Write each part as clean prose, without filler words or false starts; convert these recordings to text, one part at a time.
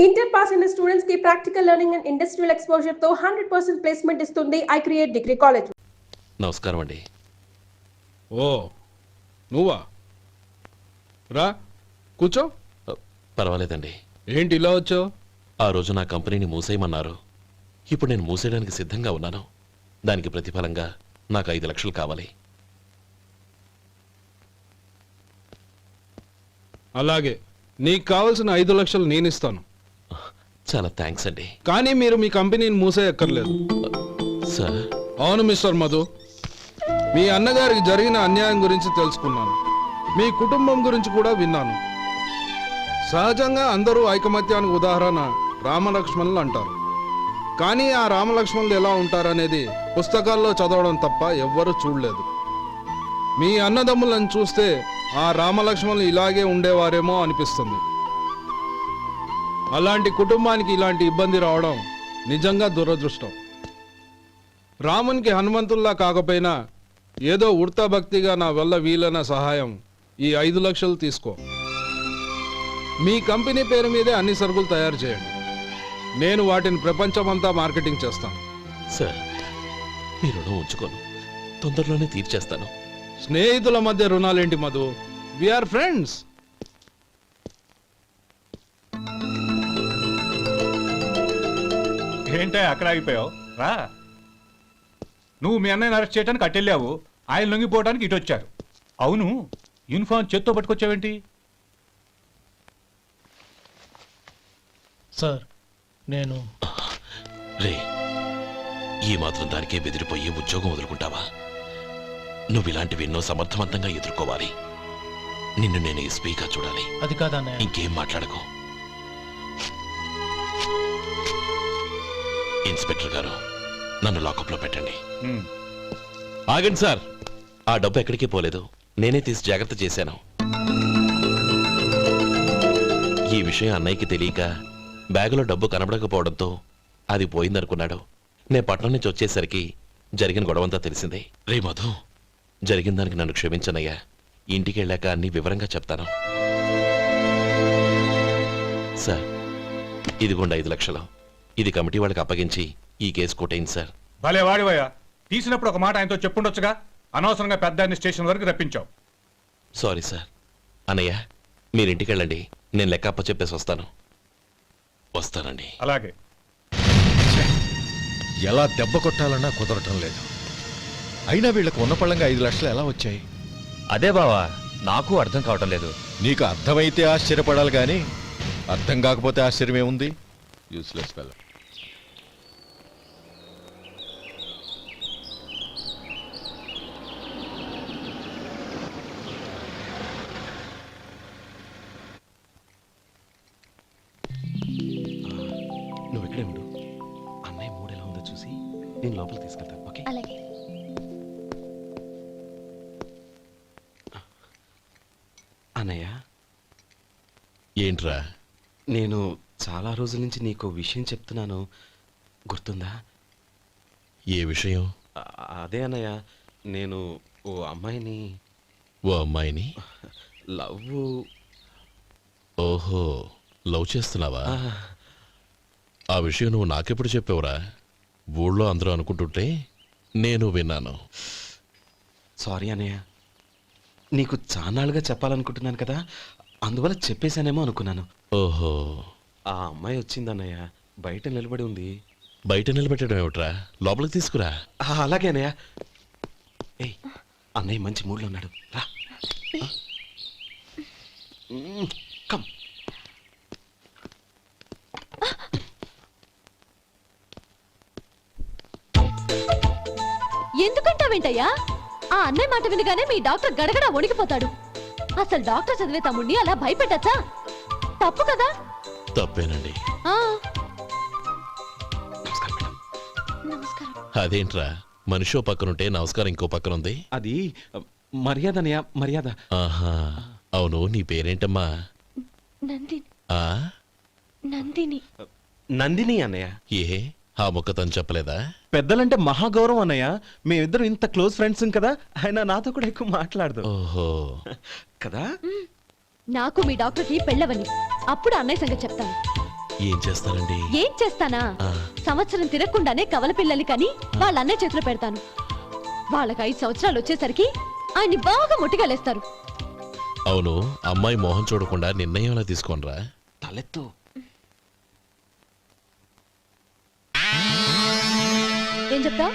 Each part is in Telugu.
ఇంటర్ పాస్ అయిన స్టూడెంట్స్ కి practical learning and industrial exposure తో 100% ప్లేస్మెంట్ ఇస్తుంది ఐ క్రియేట్ డిగ్రీ కాలేజ్. నమస్కారం అండి. ఓ నువ్వా? రా కూర్చో. పర్వాలేదండి. ఏంటి ఇలా వచ్చావు? ఆ రోజు నా కంపెనీని మూసేయమన్నారు. ఇప్పుడు నేను మూసేయడానికి సిద్ధంగా ఉన్నాను. దానికి ప్రతిఫలంగా నాకు 5 లక్షలు కావాలి. అలాగే నీకు కావాల్సిన 5 లక్షలు నేను ఇస్తాను. చాలా థ్యాంక్స్ అండి. కానీ మీరు మీ కంపెనీని మూసేయక్కర్లేదు. సార్. అవును మిస్టర్ మధు, మీ అన్నగారికి జరిగిన అన్యాయం గురించి తెలుసుకున్నాను. మీ కుటుంబం గురించి కూడా విన్నాను. సహజంగా అందరూ ఐకమత్యానికి ఉదాహరణ రామలక్ష్మణులు అంటారు. కానీ ఆ రామలక్ష్మణులు ఎలా ఉంటారనేది పుస్తకాల్లో చదవడం తప్ప ఎవ్వరూ చూడలేదు. మీ అన్నదమ్ములను చూస్తే ఆ రామలక్ష్మణులు ఇలాగే ఉండేవారేమో అనిపిస్తుంది. అలాంటి కుటుంబానికి ఇలాంటి ఇబ్బంది రావడం నిజంగా దురదృష్టం. రామునికి హనుమంతుల్లా కాకపోయినా ఏదో ఉడతా భక్తిగా నా వల్ల వీలైన సహాయం ఈ 5 లక్షలు తీసుకో. మీ కంపెనీ పేరు మీదే అన్ని సరుకులు తయారు చేయండి. నేను వాటిని ప్రపంచమంతా మార్కెటింగ్ చేస్తాను. సార్, మీ రుణం ఉంచుకోను. తొందరలోనే తీర్చేస్తాను. స్నేహితుల మధ్య రుణాలేంటి మధు? We are friends. ఏంటే అక్కడ ఆగిపోయావు? రా. నువ్వు మీ అన్నయ్యని అరెస్ట్ చేయడానికి అట్టెళ్ళావు, ఆయన లొంగిపోవడానికి ఇటు వచ్చారు. అవును, యూనిఫామ్ చేత్తో పట్టుకొచ్చావేంటి? సార్ నేను రే, ఈ మాత్రం దానికే బెదిరిపోయి ఉద్యోగం వదులుకుంటావా? నువ్వు ఇలాంటివి ఎన్నో సమర్థవంతంగా ఎదుర్కోవాలి. నిన్ను నేను ఎస్పీగా చూడాలి. అది కాదన్నయ్య. ఇంకేం మాట్లాడకు. ఇన్స్పెక్టర్ గారు, నన్ను లాకప్లో పెట్టండి. ఆగండి సార్, ఆ డబ్బు ఎక్కడికి పోలేదు. నేనే తీసి జాగ్రత్త చేశాను. ఈ విషయం అన్నయ్యకి తెలియక బ్యాగులో డబ్బు కనబడకపోవడంతో అది పోయిందనుకున్నాడు. నే పట్నం నుంచి వచ్చేసరికి జరిగిన గొడవంతా తెలిసిందే. రే మధు, జరిగిన దానికి నన్ను క్షమించనయ్యా. ఇంటికి వెళ్ళాక అన్ని వివరంగా చెప్తాను. సార్, ఇదిగోండి 5 లక్షలు. ఇది కమిటీ వాళ్ళకి అప్పగించి ఈ కేసు కొట్టేయండి సార్. భలే వాడివయ్యా, తీసినప్పుడు ఒక మాట ఆయనతో చెప్పుండొచ్చుగా. అనవసరంగా పెద్ద ఆయన స్టేషన్ వరకు రప్పించావు. Sorry sir. అన్నయ్య, మీరు ఇంటికి వెళ్ళండి. నేను లెక్క అప్ప చెప్పేసి వస్తానండి. అలాగే. ఎలా దెబ్బ కొట్టాలన్నా కుదరటం లేదు. అయినా వీళ్ళకు ఉన్న పళ్ళంగా 5 లక్షలు ఎలా వచ్చాయి? అదే బావా, నాకు అర్థం కావటం లేదు. నీకు అర్థమైతే ఆశ్చర్యపడాలి కానీ అర్థం కాకపోతే ఆశ్చర్యమేముంది? Useless fellow. నువ్వు ఇక్కడే ఉండు. అన్నయ్య మూడు ఎలా ఉందో చూసి నేను లోపలికి తీసుకెళ్తాను. ఓకే? అలాగే. అన్నయ్య, ఏంట్రా? నేను చాలా రోజుల నుంచి నీకు విషయం చెప్తున్నాను, గుర్తుందా? ఏ విషయం? అదే అన్నయ్య, నేను ఓ అమ్మాయిని ఓ అమ్మాయిని లవ్. ఓహో, లవ్ చేస్తున్నావా? ఆ విషయం నువ్వు నాకెప్పుడు చెప్పావురా? ఊళ్ళో అందరూ అనుకుంటుంటే నేను విన్నాను. సారీ అన్నయ్య, నీకు చాన్నాళ్ళుగా చెప్పాలనుకుంటున్నాను కదా, అందువల్ల చెప్పేశానేమో అనుకున్నాను. ఓహో, ఆ అమ్మాయి వచ్చిందన్నయ్య, బయట నిలబడి ఉంది. బయట నిలబెట్టడం ఏమిట్రా? లోపలికి తీసుకురా. అలాగే అన్నయ్య. ఏయ్, అన్నయ్య మంచి మూడ్లో ఉన్నాడు, రా. కమ్. ఎందుకంటావేంటయ్యా? ఆ అన్నయ్య మాట వినగానే మీ డాక్టర్ గడగడ వణికిపోతాడు. అసలు డాక్టర్ చదివే తమ్ముడిని అలా భయపెట్టచ్చా? తప్పు కదా? తప్పేనండి. నమస్కారం మేడం. నమస్కారం. అదేంట్రా, మనిషో పక్కనుంటే నమస్కారం ఇంకో పక్కన ఉంది? అది మర్యాద అన్నయ్య, మర్యాద. ఆహా, అవును. నీ పేరేంటమ్మా? నందిని. ఆ నందిని. నందిని అన్నయ్య. ఏ, ఆ ముక్క తను చెప్పలేదా? పెద్దలంటే మహాగౌరవం అన్నయ్య. మేమిద్దరం ఇంత క్లోజ్ ఫ్రెండ్స్ కదా, ఆయన నాతో కూడా ఎక్కువ మాట్లాడదు. ఓహో కదా. నాకు మీ డాక్టర్కి పెళ్ళవని, అప్పుడు అన్నయ్య సంగతి చెప్తాను. ఏం చేస్తానండి? ఏం చేస్తానా? ఆ. సంవత్సరం తిరగకుండానే కవల పిల్లల్ని కని వాళ్ళ అన్నయ్య చేతిలో పెడతాను. వాళ్ళకి 5 సంవత్సరాలు వచ్చేసరికి ఆయన్ని బాగా ముట్టిగలేస్తారు. అవును, అమ్మాయి మోహం చూడకుండా నిర్ణయం ఎలా తీసుకోనరా? తలెత్తు. ఏం చెప్తా?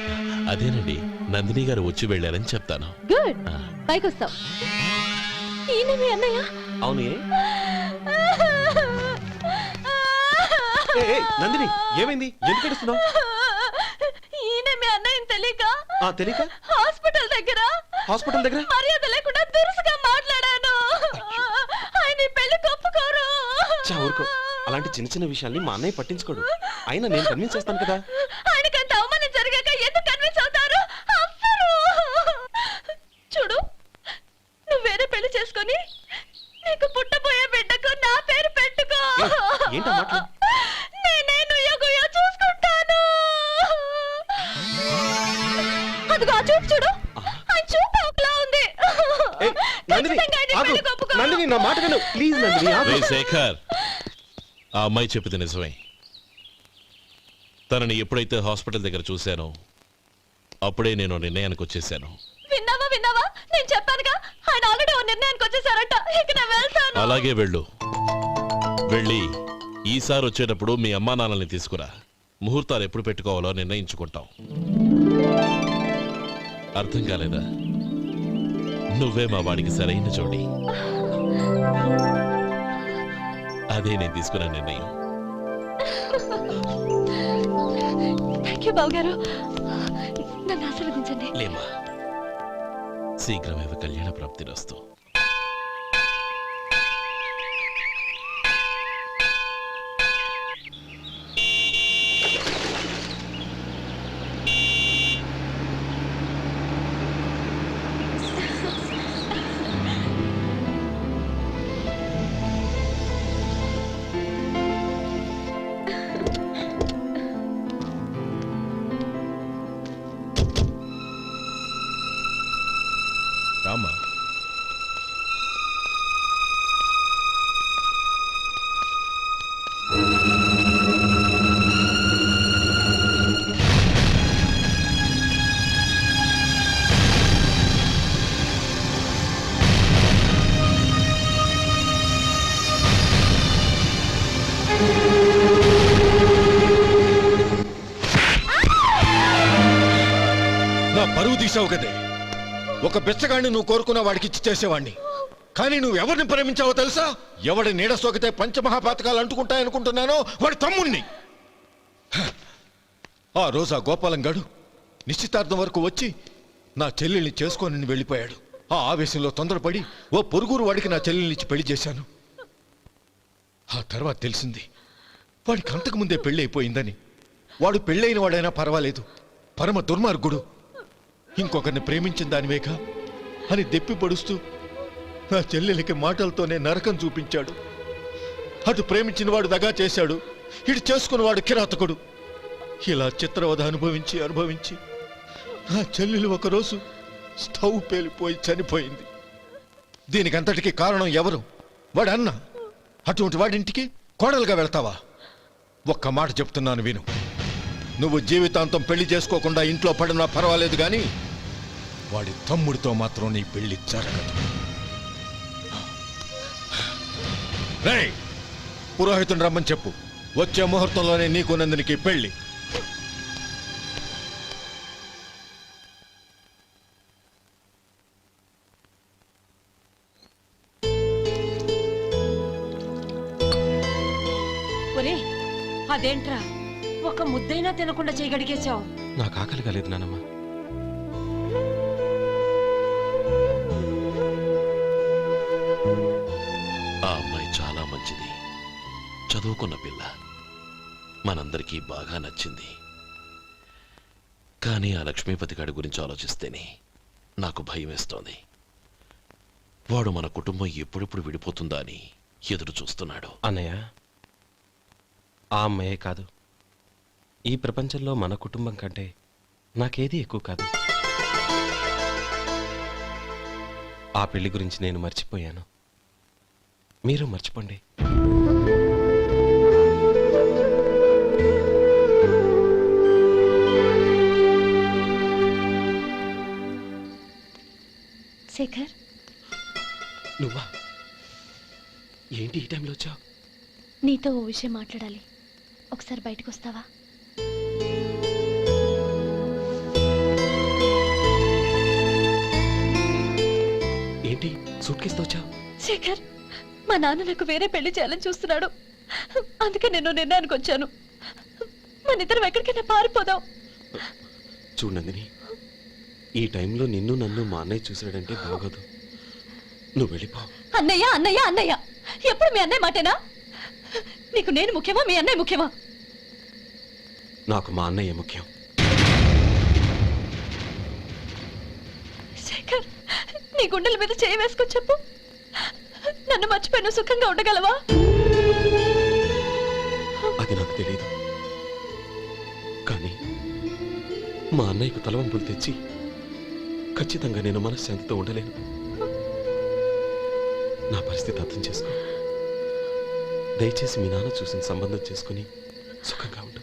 అదేనండి, నందిని గారు వచ్చి వెళ్ళారని చెప్తాను. గుడ్. ఆ. పైకొస్తావు. ఈయన మీ అన్నయ్య? అవును ఏ? నందిని ఏమైంది? ఎందుకు ఏడుస్తున్నావు? ఈయన మీ అన్నయ్యని తెలియక తెలియక హాస్పిటల్ దగ్గర మర్యాద లేకుండా దురుసుగా మాట్లాడాను. ఆయన ఈ పెళ్లికి ఒప్పుకోరు. ఊరుకో. అలాంటి చిన్న చిన్న విషయాల్ని మా అన్నయ్య పట్టించుకోడు. అయినా నేను కన్విన్స్ చేస్తాను కదా. ఆయనకి అంత అవమానం జరిగాక ఎందుకు కన్విన్స్ అవుతారు? అవ్వరు. చూడు, నువ్వు వేరే పెళ్లి చేసుకొని నీకు పుట్టబోయే బిడ్డకు నా పేరు పెట్టుకో. ఏంటా మాటలు? నేనే నుయ్యగుయ్య చూసుకుంటాను. అదిగో ఆ చూపు చూడు. ఆ చూపు ఒకలా ఉంది. ఖచ్చితంగా ఆయన ఈ పెళ్లికి ఒప్పుకోరు. నందిని నా మాట విను ప్లీజ్. నందిని రే శేఖర్, ఆ అమ్మాయి చెప్పింది నిజమే. తనని ఎప్పుడైతే హాస్పిటల్ దగ్గర చూశానో అప్పుడే నేను నిర్ణయానికి వచ్చేసాను. విన్నావా? నేను చెప్పానుగా, ఆయన ఆల్రెడీ ఓ నిర్ణయానికి వచ్చేసారట. ఇక నేను వెళ్తాను. అలాగే వెళ్ళు. వెళ్ళి ఈసారి వచ్చేటప్పుడు మీ అమ్మా నాన్నల్ని తీసుకురా. ముహూర్తాలు ఎప్పుడు పెట్టుకోవాలో నిర్ణయించుకుంటాం. అర్థం కాలేదా? నువ్వే మా వాడికి సరైన జోడి. అదే నేను తీసుకున్న నిర్ణయం. థ్యాంక్ యూ బావగారు. నన్ను ఆశీర్వదించండి. లేమ్మా, శీఘ్రమేవ కళ్యాణ ప్రాప్తిరస్తు. రామా, నా పరువు తీసావు కదే. ఒక బెచ్చగాడిని నువ్వు కోరుకున్న వాడికి ఇచ్చి చేసేవాడిని. కానీ నువ్వు ఎవరిని ప్రేమించావో తెలుసా? ఎవడి నీడ సోకితే పంచమహాపాతకాలు అంటుకుంటాయనుకుంటున్నానో వాడి తమ్ముణ్ణి. ఆ రోజు ఆ గోపాలం గాడు నిశ్చితార్థం వరకు వచ్చి నా చెల్లెల్ని చేసుకొని వెళ్ళిపోయాడు. ఆ ఆవేశంలో తొందరపడి ఓ పొరుగురు వాడికి నా చెల్లెల్నిచ్చి పెళ్లి చేశాను. ఆ తర్వాత తెలిసింది వాడికి అంతకుముందే పెళ్లి అయిపోయిందని. వాడు పెళ్ళైన వాడైనా పర్వాలేదు, పరమ దుర్మార్గుడు. ఇంకొకరిని ప్రేమించిన దానివేగా అని దెప్పి పొడుస్తూ నా చెల్లెలికి మాటలతోనే నరకం చూపించాడు. అటు ప్రేమించిన వాడు దగా చేశాడు, ఇటు చేసుకున్నవాడు కిరాతకుడు. ఇలా చిత్రవధ అనుభవించి నా చెల్లెలు ఒకరోజు స్టవ్ పేలిపోయి చనిపోయింది. దీనికంతటికి కారణం ఎవరు? వాడు అన్న. అటువంటి వాడింటికి కోడలుగా వెళ్తావా? ఒక్క మాట చెప్తున్నాను విను. నువ్వు జీవితాంతం పెళ్లి చేసుకోకుండా ఇంట్లో పడినా పర్వాలేదు, కానీ వాడి తమ్ముడితో మాత్రం నీ పెళ్లి జరగదు. రేయ్, పురోహితుని రమ్మని చెప్పు. వచ్చే ముహూర్తంలోనే నీకు నందినికి పెళ్లి. ఒరే, అదేంట్రా ఒక ముద్దైనా తినకుండా చేయగడిగేశావు? నాకు ఆకలి కాలేదు నానమ్మ. ఆ అమ్మాయి చాలా మంచిది, చదువుకున్న పిల్ల, మనందరికీ బాగా నచ్చింది. కానీ ఆ లక్ష్మీపతి గారి గురించి ఆలోచిస్తేనే నాకు భయం వేస్తోంది. వాడు మన కుటుంబం ఎప్పుడెప్పుడు విడిపోతుందా అని ఎదురు చూస్తున్నాడు. అన్నయ్య, ఆ అమ్మాయే కాదు, ఈ ప్రపంచంలో మన కుటుంబం కంటే నాకేది ఎక్కువ కాదు. ఆ పెళ్లి గురించి నేను మర్చిపోయాను, మీరు మర్చిపోండి. నీతో ఓ విషయం మాట్లాడాలి. ఒకసారి బయటకు వస్తావా? ఏంటి సూట్ కేసుతో వచ్చావు? శేఖర్, మా నాన్న నాకు వేరే పెళ్లి చేయాలని చూస్తున్నాడు. అందుకే నేను నిర్ణయానికి వచ్చాను. మన ఇద్దరం ఎక్కడికైనా పారిపోదాం. చూడు నందిని, ఈ టైంలో నిన్ను నన్ను మా అన్నయ్య చూసాడంటే బాగోదు. నువ్వు వెళ్ళిపో. అన్నయ్య అన్నయ్య అన్నయ్య, ఎప్పుడు మీ అన్నయ్య మాటేనా? నీకు నేను ముఖ్యమా, మీ అన్నయ్య ముఖ్యమా? నాకు మా అన్నయ్య ముఖ్యం. శేఖర్, నీ గుండెల మీద చేయి వేసుకొని చెప్పు, నన్ను మర్చిపోయి నువ్వు సుఖంగా ఉండగలవా? అది నాకు తెలియదు, కానీ మా అన్నయ్యకు తలవంపులు తెచ్చి ఖచ్చితంగా నేను మనశ్శాంతితో ఉండలేను. నా పరిస్థితి అర్థం చేసుకో. దయచేసి మీ నాన్న చూసిన సంబంధం చేసుకుని సుఖంగా ఉండు.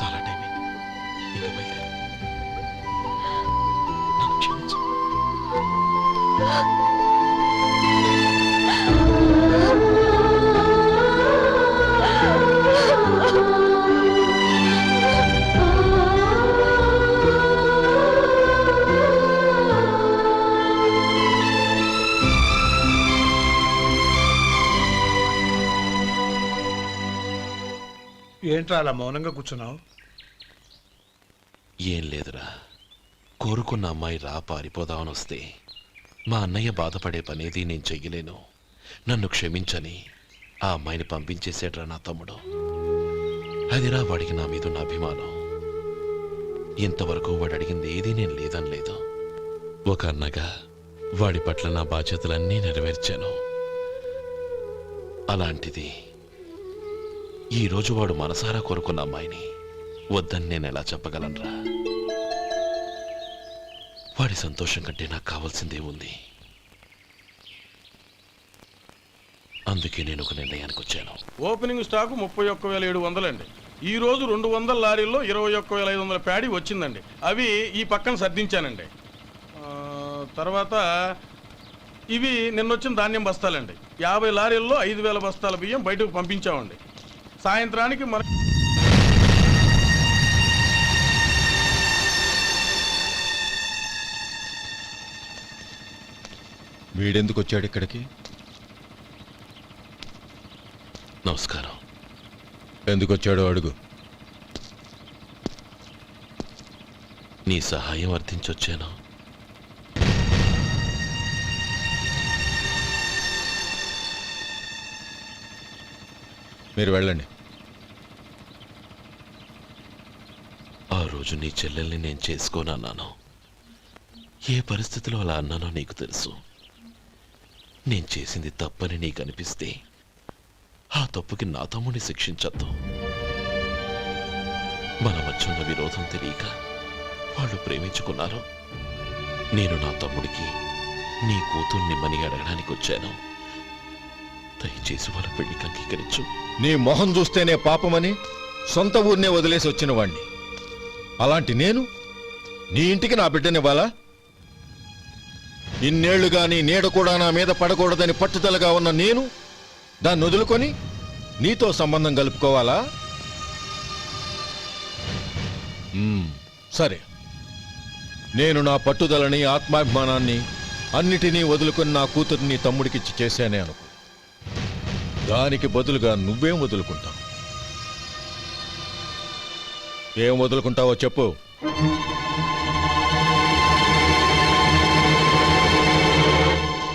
చాలా టైం అయింది, ఇంకా బయలుదేరు. నన్ను క్షమించు. ఏంట్రా అలా మౌనంగా కూర్చున్నావు? ఏం లేదురా, కోరుకున్న అమ్మాయి రా పారిపోదామని వస్తే మా అన్నయ్య బాధపడే పనేది నేను చెయ్యలేను, నన్ను క్షమించని ఆ అమ్మాయిని పంపించేసేట్రా నా తమ్ముడు. అదిరా వాడికి నా మీదున్న అభిమానం. ఇంతవరకు వాడు అడిగింది ఏదీ నేను లేదని లేదు. ఒక అన్నగా వాడి పట్ల నా బాధ్యతలన్నీ నెరవేర్చాను. అలాంటిది ఈరోజు వాడు మనసారా కోరుకున్న అమ్మాయిని వద్దని నేను ఎలా చెప్పగలనురా? వాడి సంతోషం కంటే నాకు కావాల్సిందే ఉంది. అందుకే నేను ఒక నిర్ణయానికి వచ్చాను. ఓపెనింగ్ స్టాక్ 31,700 అండి. ఈ రోజు 200 లారీల్లో 21,500 ప్యాడీ వచ్చిందండి. అవి ఈ పక్కన సర్దించానండి. తర్వాత ఇవి నిన్నొచ్చిన ధాన్యం బస్తాలండి. 50 లారీల్లో 5,000 బస్తాల బియ్యం బయటకు పంపించామండి. సాయంత్రానికి మన వీడెందుకు వచ్చాడు ఇక్కడికి? నమస్కారం. ఎందుకు వచ్చాడో అడుగు. నీ సహాయం అర్థించొచ్చాను. మీరు వెళ్ళండి. ఆ రోజు నీ చెల్లెల్ని నేను చేసుకోనన్నాను. ఏ పరిస్థితిలో అలా అన్నానో నీకు తెలుసు. నేను చేసింది తప్పని నీకు అనిపిస్తే ఆ తప్పుకి నా తమ్ముడిని శిక్షించద్దు. మన మధ్య ఉన్న విరోధం తెలియక వాళ్ళు ప్రేమించుకున్నారు. నేను నా తమ్ముడికి నీ కూతుర్నిమ్మని అడగడానికి వచ్చాను. దయచేసి వాళ్ళ పెళ్లికి అంగీకరించు. నీ మొహం చూస్తేనే పాపమని సొంత ఊరినే వదిలేసి వచ్చిన వాణ్ణి. అలాంటి నేను నీ ఇంటికి నా బిడ్డనివ్వాలా? ఇన్నేళ్లుగా నీ నీడ కూడా నా మీద పడకూడదని పట్టుదలగా ఉన్న నేను దాన్ని వదులుకొని నీతో సంబంధం కలుపుకోవాలా? సరే, నేను నా పట్టుదలని ఆత్మాభిమానాన్ని అన్నిటినీ వదులుకొని నా కూతుర్ని తమ్ముడికిచ్చి చేశానే అనుకో. దానికి బదులుగా నువ్వేం వదులుకుంటావు? ఏం వదులుకుంటావో చెప్పు.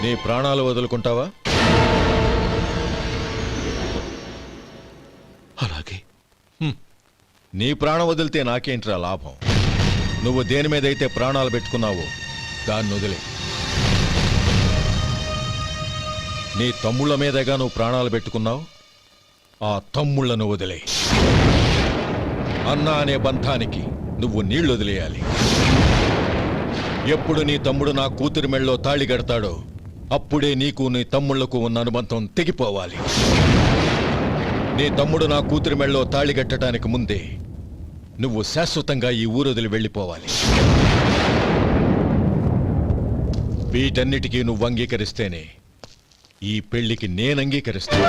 నీ ప్రాణాలు వదులుకుంటావా? అలాగే. నీ ప్రాణం వదిలితే నాకేంట్రా లాభం? నువ్వు దేని మీదైతే ప్రాణాలు పెట్టుకున్నావో దాన్ని వదిలే. నీ తమ్ముళ్ళ మీదగా నువ్వు ప్రాణాలు పెట్టుకున్నావు. ఆ తమ్ముళ్లను వదిలే. అన్న అనే బంధానికి నువ్వు నీళ్లు వదిలేయాలి. ఎప్పుడు నీ తమ్ముడు నా కూతురి మెళ్ళలో తాళి కడతాడో అప్పుడే నీకు నీ తమ్ముళ్లకు ఉన్న అనుబంధం తెగిపోవాలి. నీ తమ్ముడు నా కూతురి మెళ్ళలో తాళి కట్టడానికి ముందే నువ్వు శాశ్వతంగా ఈ ఊరొదిలి వెళ్ళిపోవాలి. వీటన్నిటికీ నువ్వు అంగీకరిస్తేనే ఈ పెళ్లికి నేను అంగీకరిస్తాను.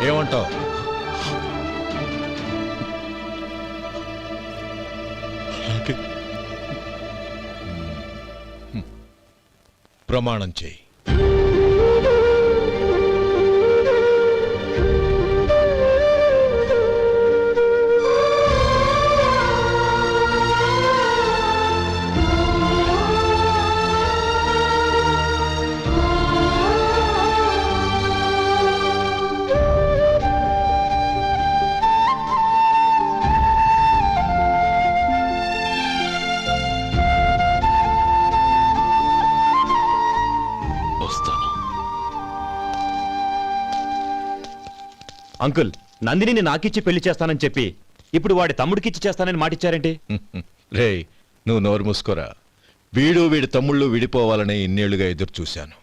ఏమంటావు? ప్రమాణం చేయి. వస్తాను. అంకుల్, నందినిని నాకిచ్చి పెళ్లి చేస్తానని చెప్పి ఇప్పుడు వాడి తమ్ముడికిచ్చి చేస్తానని మాటిచ్చారేంటి? రేయ్, నువ్వు నోరు మూసుకోరా. వీడి తమ్ముళ్ళు విడిపోవాలని ఇన్నేళ్లుగా ఎదురు చూశాను.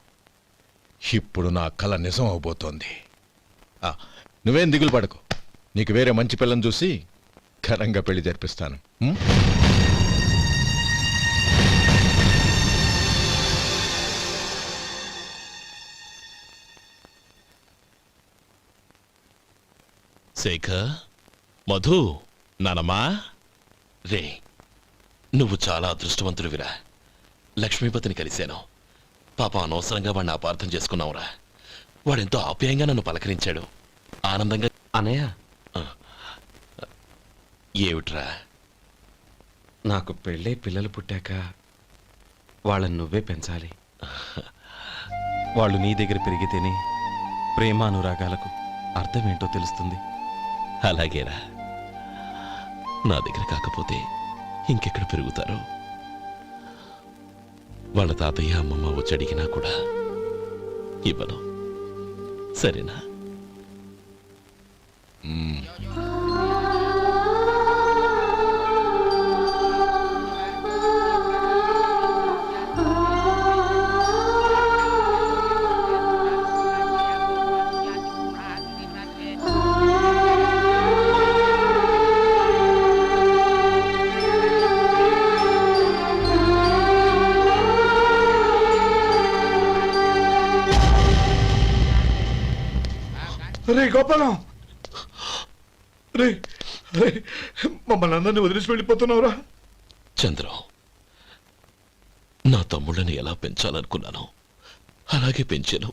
ఇప్పుడు నా కల నిజం అవబోతోంది. నువ్వేం దిగులు పడకు. నీకు వేరే మంచి పిల్లని చూసి ఘనంగా పెళ్లి జరిపిస్తాను. శేఖర్, మధు, నానమ్మా, రే, నువ్వు చాలా అదృష్టవంతుడివిరా. లక్ష్మీపతిని కలిశాను. పాప అనవసరంగా వాడిని అపార్థం చేసుకున్నావురా. వాడెంతో ఆప్యాయంగా నన్ను పలకరించాడు. ఆనందంగా. అనయ్య, ఏమిట్రా? నాకు పెళ్ళై పిల్లలు పుట్టాక వాళ్ళని నువ్వే పెంచాలి. వాళ్ళు నీ దగ్గర పెరిగితేనే ప్రేమానురాగాలకు అర్థమేంటో తెలుస్తుంది. అలాగేరా. నా దగ్గర కాకపోతే ఇంకెక్కడ పెరుగుతారు? వాళ్ళ తాతయ్య అమ్మమ్మ వచ్చి అడిగినా కూడా ఇవ్వను. సరేనా? రే గోపాలం, రే రే, మమ్మల్ని అందరినీ వదిలేసి వెళ్ళిపోతున్నావురా? చంద్రం, నా తమ్ముళ్ళని ఎలా పెంచాలనుకున్నాను అలాగే పెంచాను,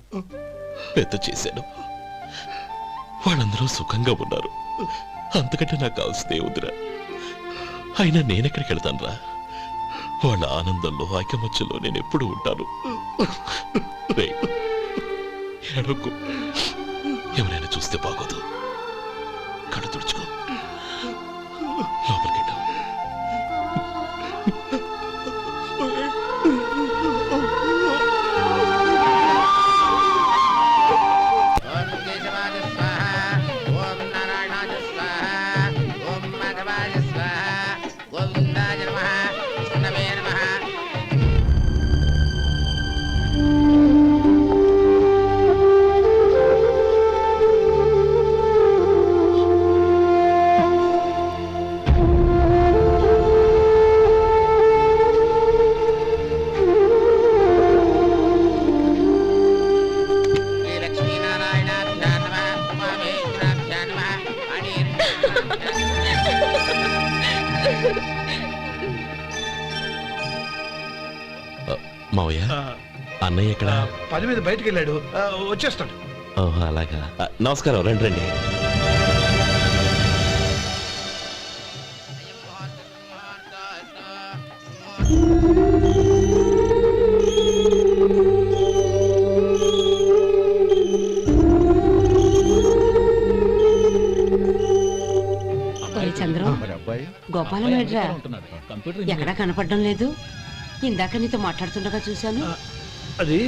పెద్ద చేశాను. వాళ్ళందరూ సుఖంగా ఉన్నారు. అంతకంటే నాకు కావాల్సిందే వద్దురా. అయినా నేనెక్కడికి వెళ్తానురా? వాళ్ళ ఆనందంలో ఐకమత్యంలో నేను ఎప్పుడు ఉంటాను. రే, ఎడకు. ఎవరైనా చూస్తే బాగోదు. కళ్ళు తుడుచుకో. లోపలికెళ్ళు. మావయ్య, అన్నయ్య ఎక్కడ? పని మీద బయటికి వెళ్ళాడు, వచ్చేస్తాడు. ఓహో, అలాగా. నమస్కారం. రండి రండి. చంద్రం, గోపాలం ఏడ్రా? ఎక్కడా కనపడడం లేదు. ఇందాక నీతో మాట్లాడుతుండగా చూశాను. అది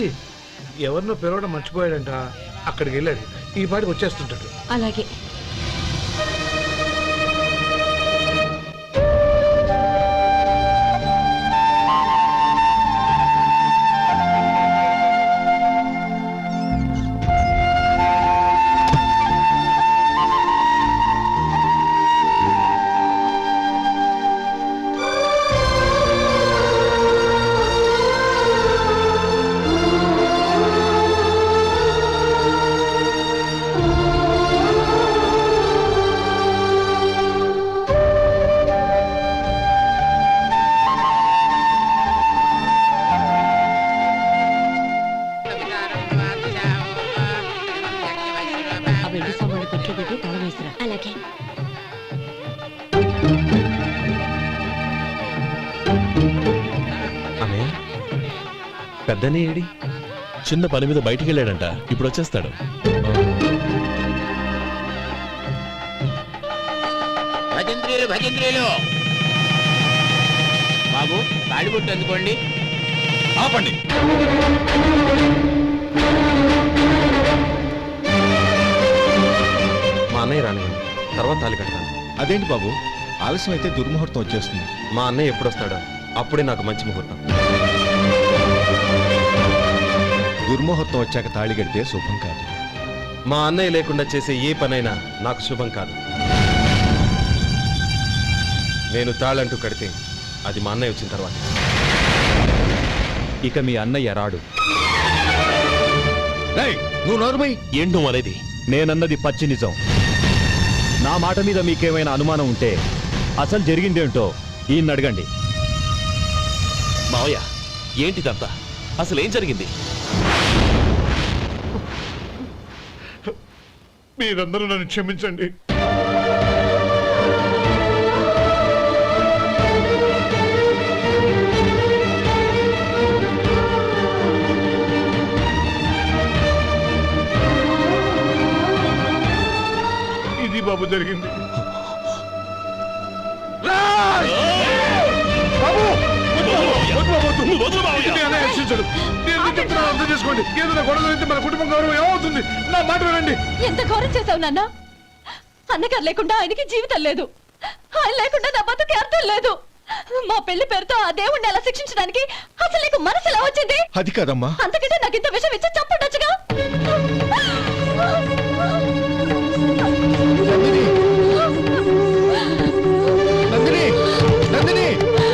ఎవరినో పిలవడం మర్చిపోయాడంట, అక్కడికి వెళ్ళాడు. ఈ పాటికి వచ్చేస్తుంటాడు. అలాగే. పెద్దనే ఏడి? చిన్న పని మీద బయటికి వెళ్ళాడంట, ఇప్పుడు వచ్చేస్తాడు. భజంత్రీలు బాబు తాడిబొట్టు అందుకోండి. ఆపండి. మా అన్నయ్య రానివ్వండి, తర్వాత తాళి కడతాను. అదేంటి బాబు, ఆలస్యం అయితే దుర్ముహూర్తం వచ్చేస్తుంది. మా అన్నయ్య ఎప్పుడు వస్తాడో అప్పుడే నాకు మంచి ముహూర్తం. దుర్ముహూర్తం వచ్చాక తాళి కడితే శుభం కాదు. మా అన్నయ్య లేకుండా చేసే ఏ పనైనా నాకు శుభం కాదు. నేను తాళంటూ కడితే అది మా అన్నయ్య వచ్చిన తర్వాత. ఇక మీ అన్నయ్య రాడు. నువ్వు నోరుమై. ఏంటి నువ్వు అనేది? నేనన్నది పచ్చి నిజం. నా మాట మీద మీకేమైనా అనుమానం ఉంటే అసలు జరిగిందేంటో ఈయన్ని అడగండి. మావయ్య, ఏంటిదంతా? అసలు ఏం జరిగింది? మీరందరూ నన్ను క్షమించండి. ఇది బాబు జరిగింది. అర్థం చేసుకోండి. ఏదైనా గొడవ అయితే మన కుటుంబం గౌరవం ఏమవుతుంది? నా మాట వినండి. ఎంత ఘోరం చేశావు నాన్న. అన్నగారు లేకుండా ఆయనకి జీవితం లేదు, ఆయన లేకుండా నా బతుకి అర్థం లేదు. మా పెళ్లి పేరుతో ఆ దేవుణ్ణి ఎలా శిక్షించడానికి అసలు నీకు మనసు ఎలా వచ్చింది? అది కాదమ్మా. అంతకంటే నాకు ఇంత విషయం ఇచ్చి చంపడొచ్చుగా. నందిని, నందిని,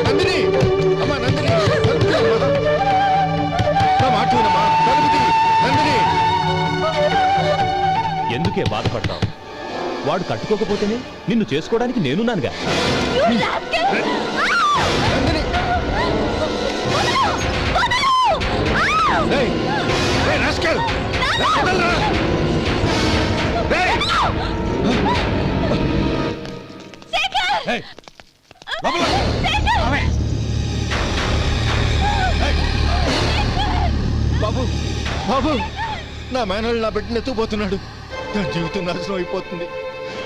నందిని, అమ్మా నందిని, తలుపు తీయమ్మా. నా మాట వినమ్మా, తలుపు తీ. నందిని. ఎందుకే బాధపడతావు? వాడు కట్టుకోకపోతేనే నిన్ను చేసుకోవడానికి నేనున్నానుగా. నందిని. ఏయ్, ఏయ్, రాస్కెల్. వదలరా. ఏయ్. బాబు, బాబు, నా మేనల్ని నా బిడ్డను ఎత్తుకుపోతున్నాడు. నా జీవితం నాశనం అయిపోతుంది.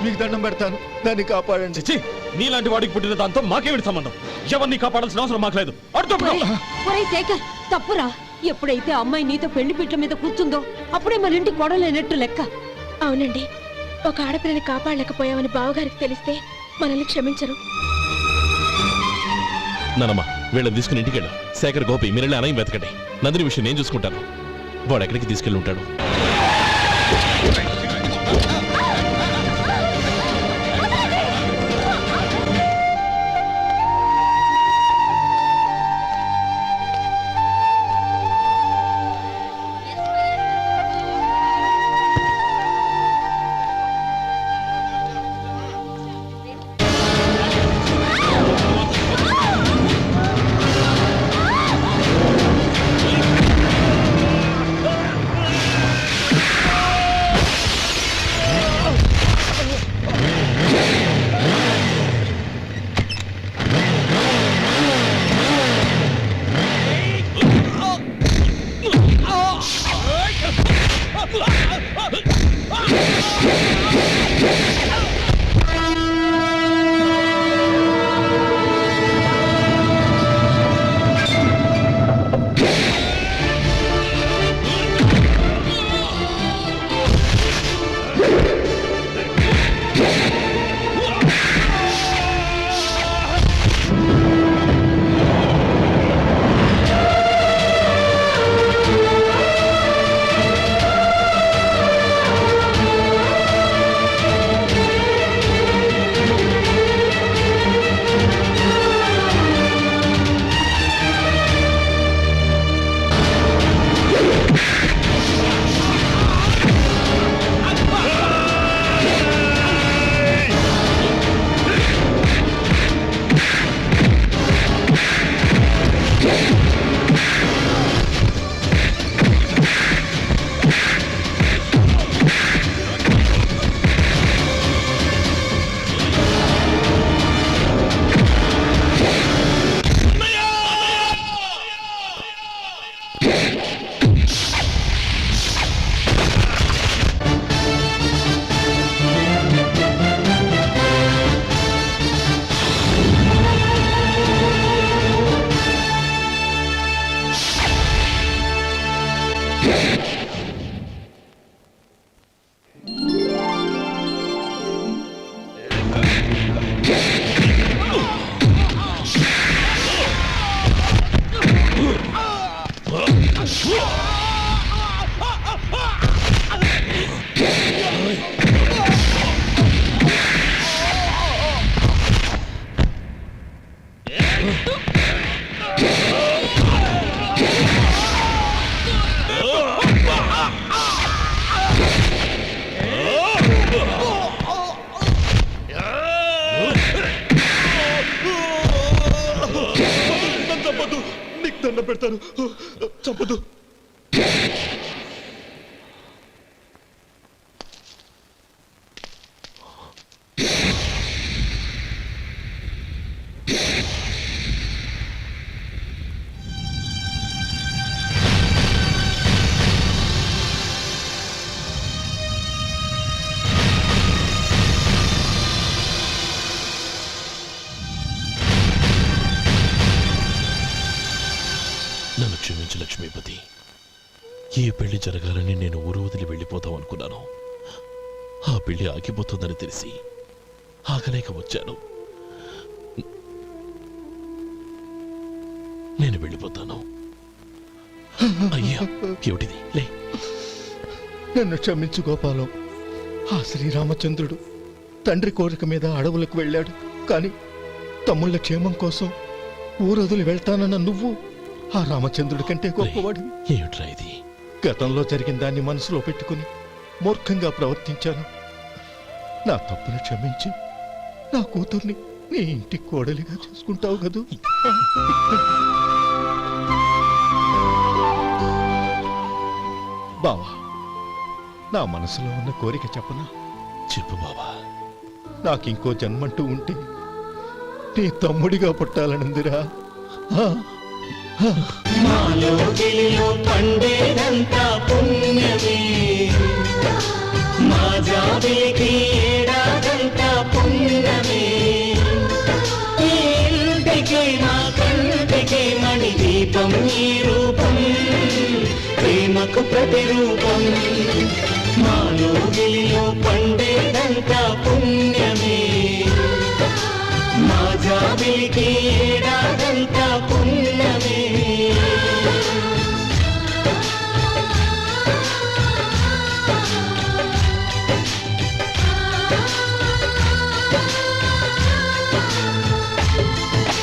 మీకు దండం పెడతాను, దాన్ని కాపాడండి. చిచ్చి, నీలాంటి వాడికి పుట్టిన దాంతో మాకేమిటి సంబంధం? ఎవరిని కాపాడాల్సిన అవసరం మాకు లేదు. ఒరేయ్ శేఖర్, తప్పురా. ఎప్పుడైతే అమ్మాయి నీతో పెళ్లి పీటల మీద కూర్చుందో అప్పుడే మన ఇంటి గొడవలేనట్టు లెక్క. అవునండి, ఒక ఆడపిల్లని కాపాడలేకపోయామని బావగారికి తెలిస్తే మనల్ని క్షమించరు. నానమ్మ, వీళ్ళని తీసుకుని ఇంటికి వెళ్ళు. శేఖర్, గోపి, మీరెళ్ళి అన్నయ్య వెతకండి. నందిని విషయం నేను చూసుకుంటాను. వాడు ఎక్కడికి తీసుకెళ్ళి ఉంటాడు? చంపదు, నీకు దండ పెడతాను, చంపదు. నన్ను క్షమించు లక్ష్మీపతి. ఏ పెళ్లి జరగాలని నేను ఊరు వదిలి వెళ్ళిపోతాం అనుకున్నాను. ఆ పెళ్లి ఆగిపోతుందని తెలిసి ఆగలేక వచ్చాను. నేను వెళ్ళిపోతాను. అయ్యా, ఏమిటిది? లే. నన్ను క్షమించు గోపాలం. ఆ శ్రీరామచంద్రుడు తండ్రి కోరిక మీద అడవులకు వెళ్ళాడు. కానీ తమ్ముళ్ళ క్షేమం కోసం ఊరొదిలి వెళ్తానన్న నువ్వు ఆ రామచంద్రుడి కంటే గొప్పవాడివి. ఏమిట్రా ఇది? గతంలో జరిగిన దాన్ని మనసులో పెట్టుకుని మూర్ఖంగా ప్రవర్తించాను. నా తప్పును క్షమించి నా కూతుర్ని నీ ఇంటి కోడలిగా చూసుకుంటావు కదూ. బావా, నా మనసులో ఉన్న కోరిక చెప్పనా? చెప్పు బావా. నాకింకో జన్మంటూ ఉంటే నీ తమ్ముడిగా పుట్టాలనుందిరా. మాలో గిలిలో పండేదంతా పుణ్యమే, మా జాబిలికి ఏడాదంతా పుణ్యమే. ఈ ఇంటికి మా కంటికి మణి దీపం ఈ రూపం, ప్రేమకు ప్రతిరూపం. మాలో గిలిలో పండేదంతా పుణ్యమే, మా జాబిలికి ఏడాది